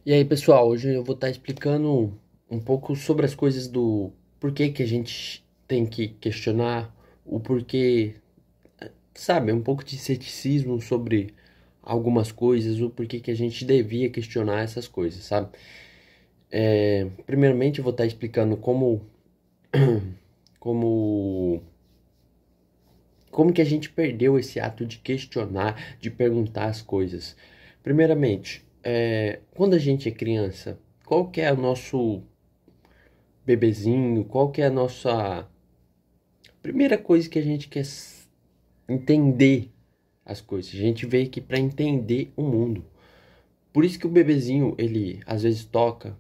E aí, pessoal, hoje eu vou estar explicando um pouco sobre as coisas do porquê que a gente tem que questionar o porquê, sabe, um pouco de ceticismo sobre algumas coisas, o porquê que a gente devia questionar essas coisas, sabe? Primeiramente, eu vou estar explicando como, como que a gente perdeu esse ato de questionar, de perguntar as coisas. Primeiramente, quando a gente é criança, qual que é o nosso bebezinho, qual que é a nossa primeira coisa que a gente quer entender as coisas. A gente veio aqui para entender o mundo. Por isso que o bebezinho, ele às vezes toca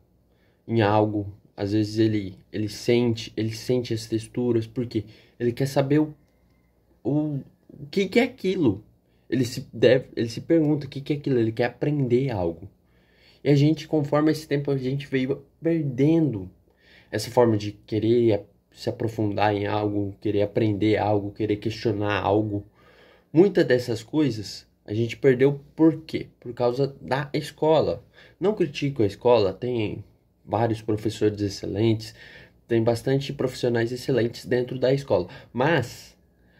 em algo, às vezes ele sente as texturas, porque ele quer saber o que é aquilo. Ele se pergunta o que é aquilo, ele quer aprender algo. E a gente, conforme esse tempo, a gente veio perdendo essa forma de querer se aprofundar em algo, querer aprender algo, querer questionar algo. Muitas dessas coisas a gente perdeu por quê? Por causa da escola. Não critico a escola, tem vários professores excelentes, tem bastante profissionais excelentes dentro da escola, mas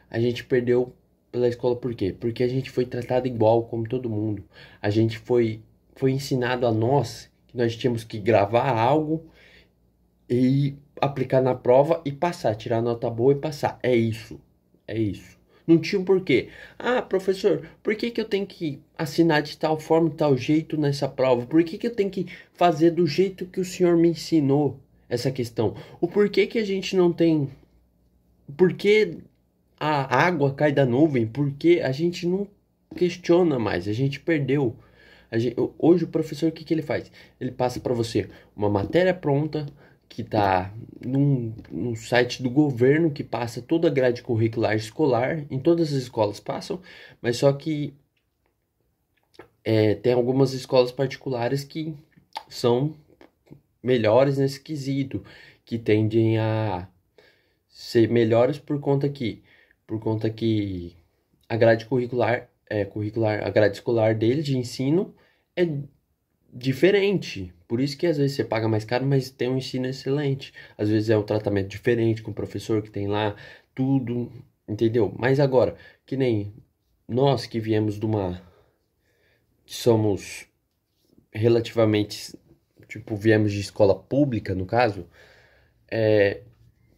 a gente perdeu pela escola por quê? Porque a gente foi tratado igual como todo mundo. A gente foi ensinado a nós que nós tínhamos que gravar algo e aplicar na prova e passar, tirar nota boa e passar. É isso. É isso. Não tinha um porquê. Ah, professor, por que que eu tenho que assinar de tal forma, de tal jeito nessa prova? Por que que eu tenho que fazer do jeito que o senhor me ensinou essa questão? O porquê que a gente não tem. Por que a água cai da nuvem? Porque a gente não questiona mais, a gente perdeu. Hoje o professor, o que que ele faz? Ele passa para você uma matéria pronta que está num site do governo que passa toda a grade curricular escolar, em todas as escolas passam, mas só que tem algumas escolas particulares que são melhores nesse quesito, que tendem a ser melhores por conta que a grade curricular, a grade escolar deles de ensino é diferente. Por isso que às vezes você paga mais caro, mas tem um ensino excelente. Às vezes é um tratamento diferente com o professor que tem lá tudo, entendeu? Mas agora, que nem nós que viemos de uma que somos relativamente, tipo, viemos de escola pública, no caso,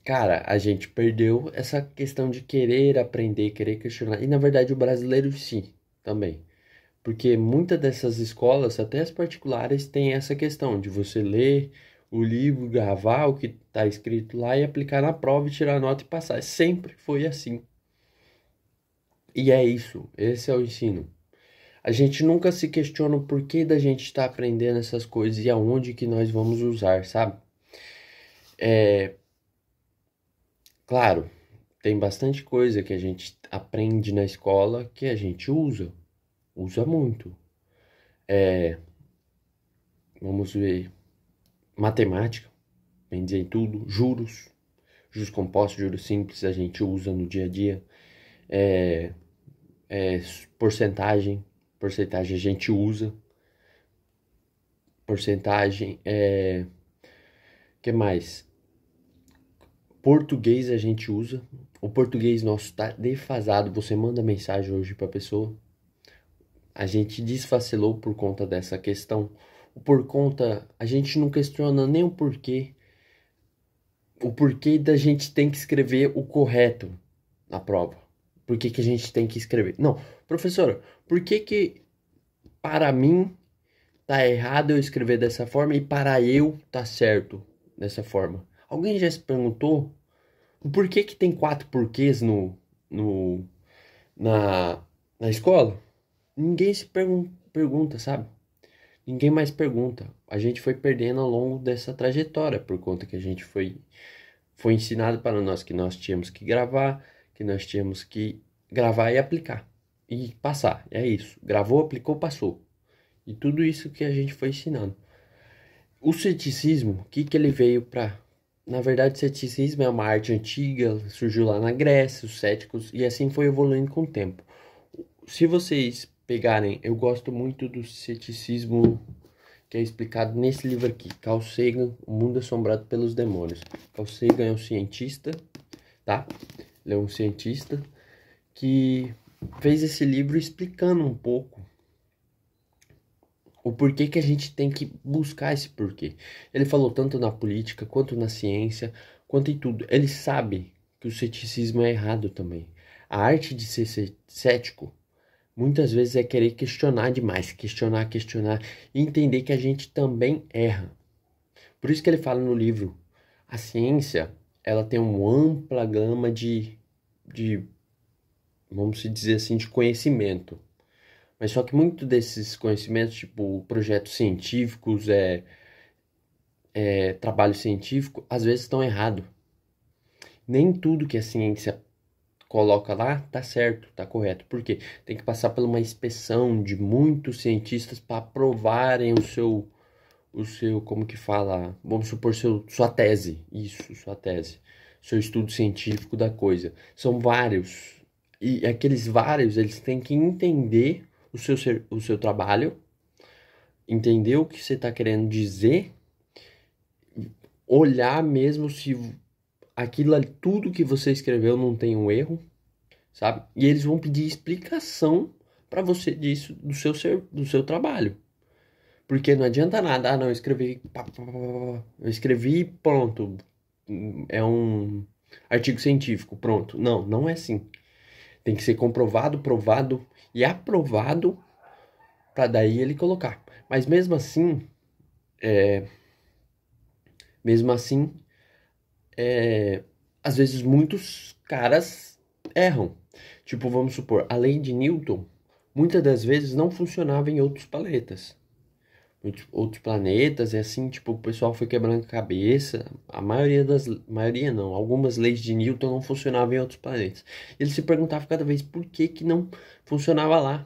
cara, a gente perdeu essa questão de querer aprender, querer questionar. E na verdade o brasileiro sim, também. Porque muitas dessas escolas, até as particulares, têm essa questão de você ler o livro, gravar o que está escrito lá e aplicar na prova e tirar nota e passar. Sempre foi assim. E é isso, esse é o ensino. A gente nunca se questiona o porquê da gente estar aprendendo essas coisas e aonde que nós vamos usar, sabe? Claro, tem bastante coisa que a gente aprende na escola que a gente usa muito. Vamos ver, matemática, bem dizer em tudo, juros compostos, juros simples a gente usa no dia a dia, é, é, porcentagem, porcentagem a gente usa, porcentagem, que mais? Português a gente usa, o português nosso tá defasado, você manda mensagem hoje pra pessoa, a gente desfacilou por conta dessa questão, por conta, a gente não questiona nem o porquê da gente tem que escrever o correto na prova. Por que que a gente tem que escrever? Não, professora, por que que para mim tá errado eu escrever dessa forma e para eu tá certo dessa forma? Alguém já se perguntou o porquê que tem quatro porquês no, na, na escola? Ninguém pergunta, sabe? Ninguém mais pergunta. A gente foi perdendo ao longo dessa trajetória por conta que a gente foi ensinado para nós que nós tínhamos que gravar, que nós tínhamos que gravar e aplicar e passar. É isso. Gravou, aplicou, passou. E tudo isso que a gente foi ensinando. O ceticismo, o que que ele veio para? Na verdade, o ceticismo é uma arte antiga, surgiu lá na Grécia, os céticos, e assim foi evoluindo com o tempo. Se vocês pegarem, eu gosto muito do ceticismo que é explicado nesse livro aqui, Carl Sagan, O Mundo Assombrado pelos Demônios. Carl Sagan é um cientista, tá? Ele é um cientista que fez esse livro explicando um pouco o porquê que a gente tem que buscar esse porquê. Ele falou tanto na política, quanto na ciência, quanto em tudo. Ele sabe que o ceticismo é errado também. A arte de ser cético, muitas vezes é querer questionar demais, questionar e entender que a gente também erra. Por isso que ele fala no livro, a ciência, ela tem uma ampla gama de vamos dizer assim, de conhecimento. Mas só que muito desses conhecimentos, tipo projetos científicos, trabalho científico, às vezes estão errados. Nem tudo que a ciência coloca lá tá certo, tá correto. Por quê? Tem que passar por uma inspeção de muitos cientistas para aprovarem o seu, como que fala? Vamos supor, sua tese. Isso, sua tese. Seu estudo científico da coisa. São vários. E aqueles vários, eles têm que entender o seu trabalho, entender o que você está querendo dizer, olhar mesmo se aquilo ali, tudo que você escreveu não tem um erro, sabe? E eles vão pedir explicação para você disso, do seu trabalho. Porque não adianta nada, não, eu escrevi, eu escrevi, pronto, é um artigo científico, pronto. Não, não é assim. Tem que ser comprovado, provado e aprovado para daí ele colocar. Mas mesmo assim, às vezes muitos caras erram. Tipo, vamos supor, a lei de Newton, muitas das vezes não funcionava em outros planetas. Outros planetas, e assim, tipo, o pessoal foi quebrando a cabeça. Maioria não, algumas leis de Newton não funcionavam em outros planetas. Ele se perguntava cada vez por que que não funcionava lá.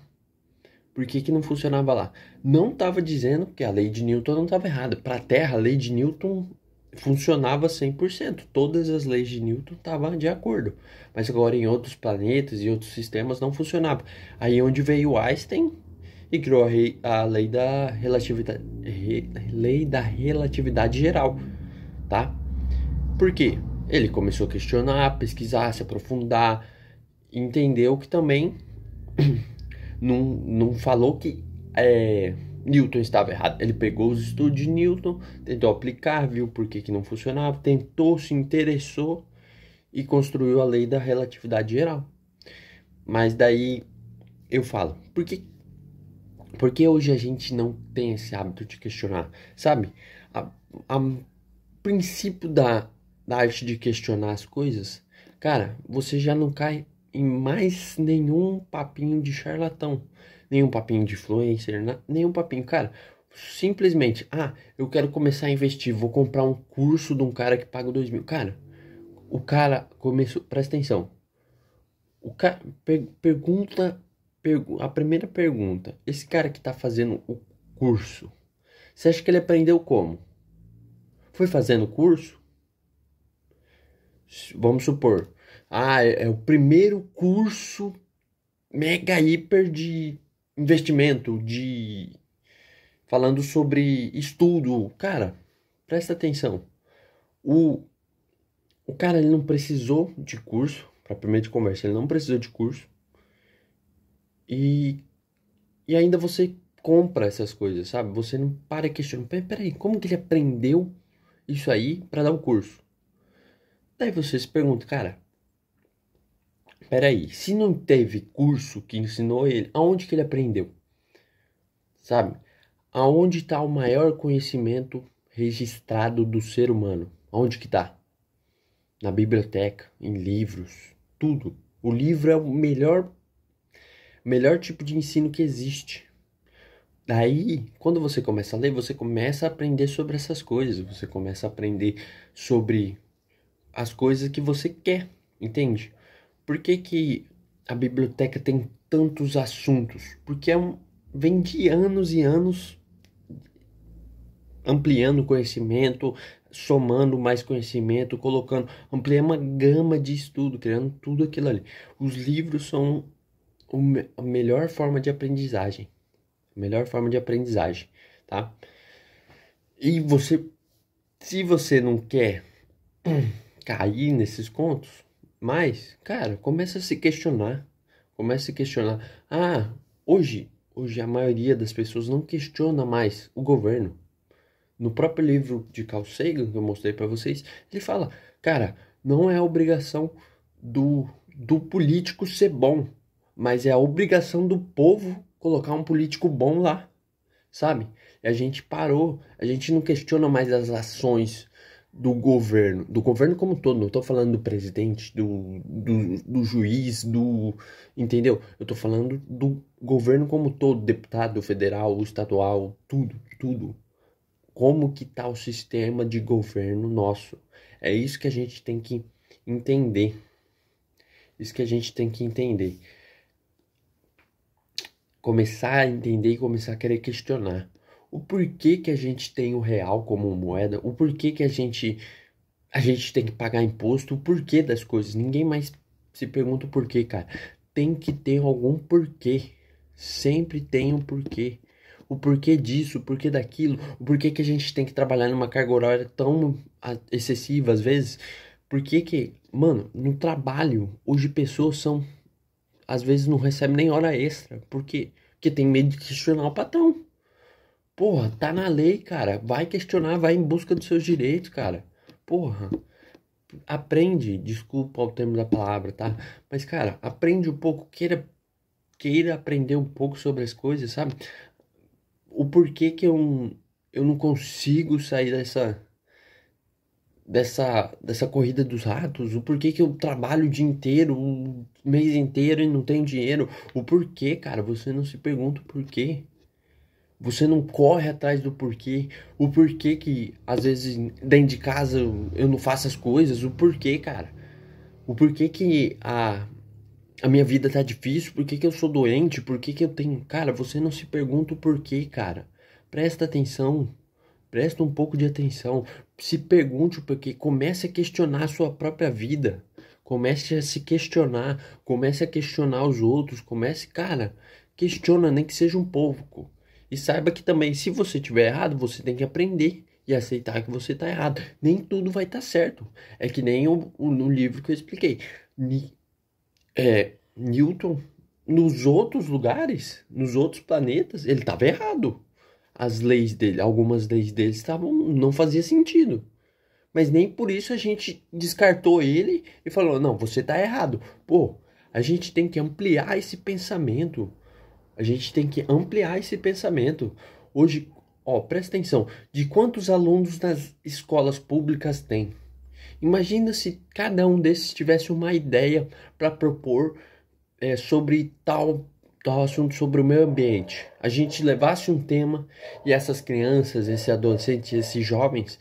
Por que que não funcionava lá? Não estava dizendo que a lei de Newton não estava errada. Para a Terra, a lei de Newton funcionava 100%. Todas as leis de Newton estavam de acordo. Mas agora em outros planetas e outros sistemas não funcionava. Aí onde veio Einstein e criou a lei da relatividade geral, tá? Por quê? Ele começou a questionar, pesquisar, se aprofundar, entendeu que também não falou que Newton estava errado. Ele pegou os estudos de Newton, tentou aplicar, viu por que não funcionava, tentou, se interessou e construiu a lei da relatividade geral. Mas daí eu falo, por que hoje a gente não tem esse hábito de questionar? Sabe? O princípio da arte de questionar as coisas, cara, você já não cai em mais nenhum papinho de charlatão, nenhum papinho de influencer, nenhum papinho, cara. Simplesmente, eu quero começar a investir, vou comprar um curso de um cara que paga 2.000. Cara, o cara começou, presta atenção. O cara a primeira pergunta, esse cara que tá fazendo o curso, você acha que ele aprendeu como? Foi fazendo curso? Vamos supor, é o primeiro curso mega hiper de investimento, falando sobre estudo. Cara, presta atenção. O cara, ele não precisou de curso, para primeiro de conversa, ele não precisou de curso. E ainda você compra essas coisas, sabe? Você não para e questiona. Peraí, como que ele aprendeu isso aí para dar o curso? Daí você se pergunta, cara, peraí, se não teve curso que ensinou ele, aonde que ele aprendeu? Sabe? Aonde está o maior conhecimento registrado do ser humano? Aonde que tá? Na biblioteca, em livros, tudo. O livro é o melhor tipo de ensino que existe. Daí, quando você começa a ler, você começa a aprender sobre essas coisas, você começa a aprender sobre as coisas que você quer, entende? Por que que a biblioteca tem tantos assuntos? Porque vem de anos e anos ampliando conhecimento, somando mais conhecimento, ampliando uma gama de estudo, criando tudo aquilo ali. Os livros são a melhor forma de aprendizagem. Melhor forma de aprendizagem, tá? E se você não quer cair nesses contos, mas, cara, começa a se questionar. Começa a se questionar. Ah, hoje a maioria das pessoas não questiona mais o governo. No próprio livro de Carl Sagan, que eu mostrei pra vocês, ele fala, cara, não é a obrigação do político ser bom, mas é a obrigação do povo colocar um político bom lá, sabe? E a gente parou, a gente não questiona mais as ações do governo como um todo, não tô falando do presidente, do juiz, entendeu? Eu tô falando do governo como um todo, deputado federal, estadual, tudo. Como que tá o sistema de governo nosso? É isso que a gente tem que entender. Isso que a gente tem que entender. Começar a entender e começar a querer questionar. O porquê que a gente tem o real como moeda, o porquê que a gente tem que pagar imposto, o porquê das coisas. Ninguém mais se pergunta o porquê, cara. Tem que ter algum porquê. Sempre tem um porquê. O porquê disso, o porquê daquilo, o porquê que a gente tem que trabalhar numa carga horária tão excessiva às vezes. Porquê que, mano, no trabalho, hoje pessoas são, às vezes não recebem nem hora extra. Por quê? Porque tem medo de questionar o patrão. Porra, tá na lei, cara. Vai questionar, vai em busca dos seus direitos, cara. Porra, aprende, desculpa o termo da palavra, tá? Mas, cara, aprende um pouco, queira aprender um pouco sobre as coisas, sabe? O porquê que eu não consigo sair dessa corrida dos ratos, o porquê que eu trabalho o dia inteiro, o mês inteiro e não tenho dinheiro, o porquê, cara, você não se pergunta o porquê. Você não corre atrás do porquê, o porquê que às vezes dentro de casa eu não faço as coisas, o porquê, cara. O porquê que a minha vida tá difícil, porquê que eu sou doente, porquê que eu tenho. Cara, você não se pergunta o porquê, cara. Presta atenção, presta um pouco de atenção. Se pergunte o porquê, comece a questionar a sua própria vida. Comece a se questionar, comece a questionar os outros, comece, cara, questiona, nem que seja um pouco. E saiba que também, se você tiver errado, você tem que aprender e aceitar que você tá errado. Nem tudo vai estar certo. É que nem no livro que eu expliquei. Newton, nos outros lugares, nos outros planetas, ele estava errado. As leis dele, algumas leis dele estavam, não fazia sentido. Mas nem por isso a gente descartou ele e falou, não, você tá errado. Pô, a gente tem que ampliar esse pensamento. A gente tem que ampliar esse pensamento. Hoje, ó, presta atenção, de quantos alunos nas escolas públicas tem? Imagina se cada um desses tivesse uma ideia para propor sobre tal assunto sobre o meio ambiente. A gente levasse um tema e essas crianças, esses adolescentes, esses jovens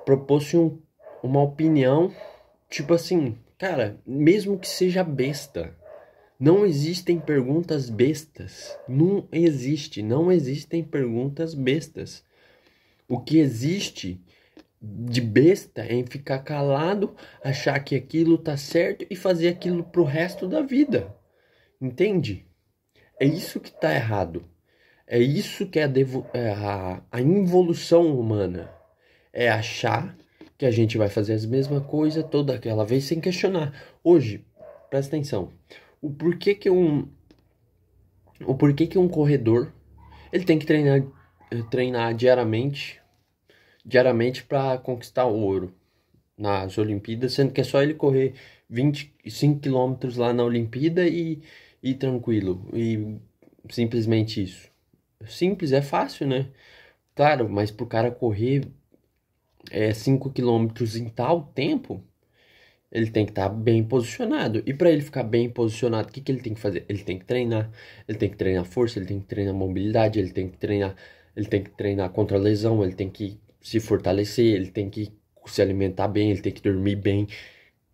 propôssem uma opinião, tipo assim, cara, mesmo que seja besta. Não existem perguntas bestas. Não existem perguntas bestas. O que existe de besta é em ficar calado, achar que aquilo tá certo e fazer aquilo pro resto da vida. Entende? É isso que tá errado. É isso que é a involução humana. É achar que a gente vai fazer as mesmas coisas toda aquela vez sem questionar. Hoje, presta atenção. O porquê que um, o porquê que um corredor ele tem que treinar diariamente para conquistar o ouro nas Olimpíadas, sendo que é só ele correr 25 quilômetros lá na Olimpíada e tranquilo. E simplesmente isso. Simples, é fácil, né? Claro, mas pro cara correr 5 quilômetros em tal tempo, ele tem que estar bem posicionado. E para ele ficar bem posicionado, o que que ele tem que fazer? Ele tem que treinar. Ele tem que treinar força, ele tem que treinar mobilidade, ele tem que treinar contra a lesão, ele tem que se fortalecer, ele tem que se alimentar bem, ele tem que dormir bem.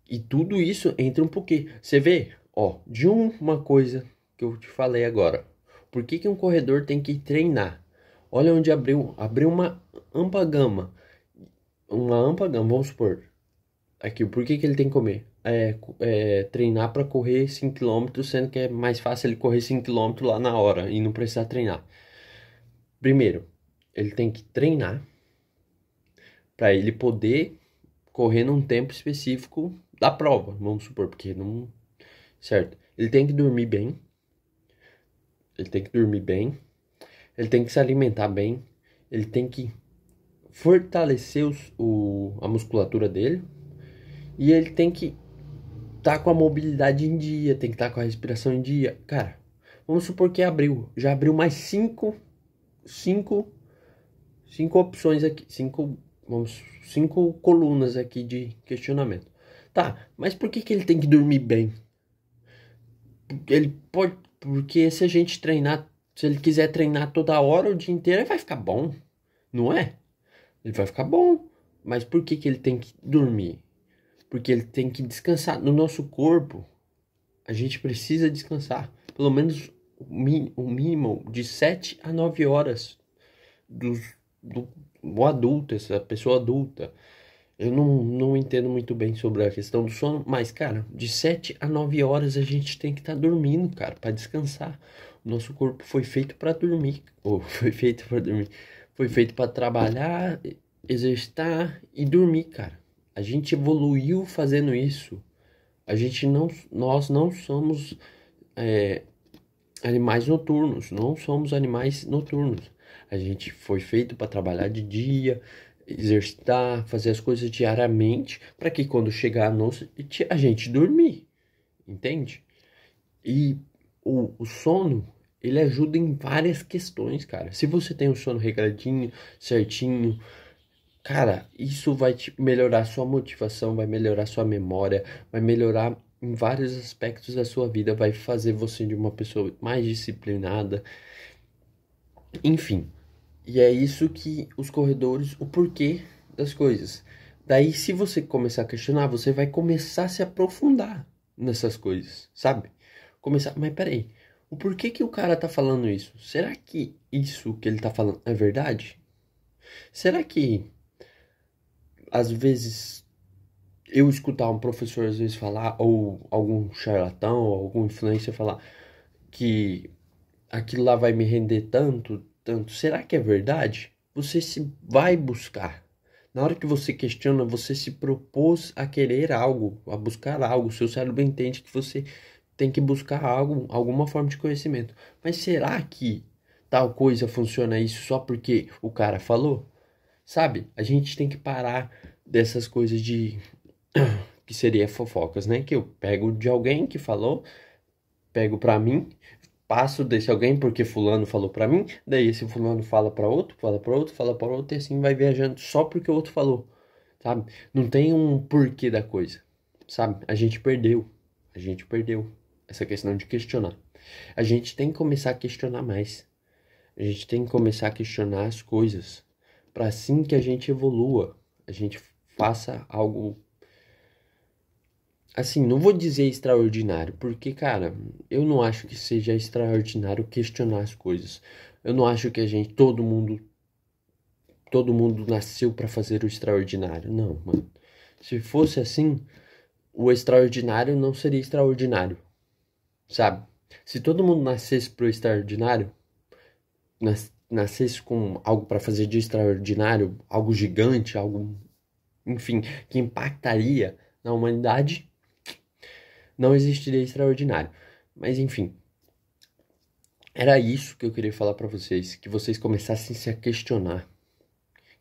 E tudo isso entra um pouquinho. Você vê, ó, de uma coisa que eu te falei agora. Por que que um corredor tem que treinar? Olha onde abriu ampla gama. Uma ampla gama, vamos supor. Aqui, por que que ele tem que comer? Treinar para correr 5 quilômetros, sendo que é mais fácil ele correr 5 quilômetros lá na hora e não precisar treinar. Primeiro, ele tem que treinar. para ele poder correr num tempo específico da prova, vamos supor, porque não, certo? Ele tem que dormir bem, ele tem que dormir bem, ele tem que se alimentar bem, ele tem que fortalecer a musculatura dele e ele tem que estar com a mobilidade em dia, tem que estar com a respiração em dia. Cara, vamos supor que já abriu mais cinco opções aqui, cinco colunas aqui de questionamento. Tá, mas por que ele tem que dormir bem? Porque se ele quiser treinar toda hora o dia inteiro, ele vai ficar bom, não é? Ele vai ficar bom. Mas por que ele tem que dormir? Porque ele tem que descansar. No nosso corpo, a gente precisa descansar. Pelo menos o mínimo de 7 a 9 horas do adulto, essa pessoa adulta. Eu não entendo muito bem sobre a questão do sono, mas, cara, de 7 a 9 horas a gente tem que estar dormindo, cara, para descansar. O nosso corpo foi feito para dormir, ou foi feito para dormir, foi feito para trabalhar, exercitar e dormir, cara. A gente evoluiu fazendo isso. Nós não somos animais noturnos, não somos animais noturnos. A gente foi feito para trabalhar de dia, exercitar, fazer as coisas diariamente, para que quando chegar a noite a gente dormir, entende? E o sono, ele ajuda em várias questões, cara. Se você tem um sono regradinho, certinho, cara, isso vai melhorar sua motivação, vai melhorar sua memória, vai melhorar em vários aspectos da sua vida, vai fazer você de uma pessoa mais disciplinada, enfim. E é isso que os corredores, o porquê das coisas. Daí, se você começar a questionar, você vai começar a se aprofundar nessas coisas, sabe? Mas peraí, o porquê que o cara tá falando isso? Será que isso que ele tá falando é verdade? Será que, às vezes, eu escutar um professor às vezes falar, ou algum charlatão, ou algum influencer falar que aquilo lá vai me render tanto, tanto, será que é verdade? Você se vai buscar. Na hora que você questiona, você se propôs a querer algo, a buscar algo. Seu cérebro entende que você tem que buscar algo, alguma forma de conhecimento. Mas será que tal coisa funciona isso só porque o cara falou? Sabe? A gente tem que parar dessas coisas de que seria fofocas, né? Que eu pego de alguém que falou, pego pra mim, passo desse alguém porque fulano falou pra mim, daí esse fulano fala pra outro, fala pra outro, fala pra outro, e assim vai viajando só porque o outro falou, sabe? Não tem um porquê da coisa, sabe? A gente perdeu essa questão de questionar. A gente tem que começar a questionar mais. A gente tem que começar a questionar as coisas, para assim que a gente evolua, a gente faça algo. Assim, não vou dizer extraordinário, porque, cara, eu não acho que seja extraordinário questionar as coisas. Eu não acho que todo mundo nasceu para fazer o extraordinário. Não, mano. Se fosse assim, o extraordinário não seria extraordinário, sabe? Se todo mundo nascesse pro extraordinário, nascesse com algo para fazer de extraordinário, algo gigante, algo, enfim, que impactaria na humanidade, não existiria extraordinário. Mas enfim, era isso que eu queria falar pra vocês, que vocês começassem a se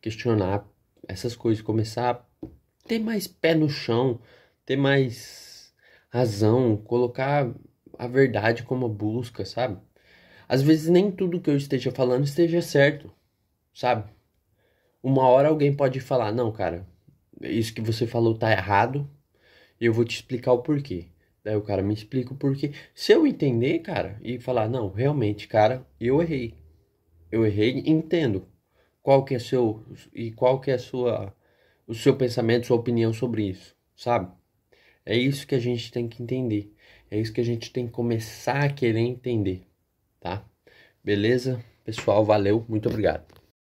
questionar essas coisas, começar a ter mais pé no chão, ter mais razão, colocar a verdade como busca, sabe? Às vezes nem tudo que eu esteja falando esteja certo, sabe? Uma hora alguém pode falar, não, cara, isso que você falou tá errado, e eu vou te explicar o porquê. Daí o cara me explica o porquê. Se eu entender, cara, e falar, não, realmente, cara, eu errei. Eu errei e entendo qual que é o seu pensamento, sua opinião sobre isso, sabe? É isso que a gente tem que entender. É isso que a gente tem que começar a querer entender, tá? Beleza? Pessoal, valeu, muito obrigado.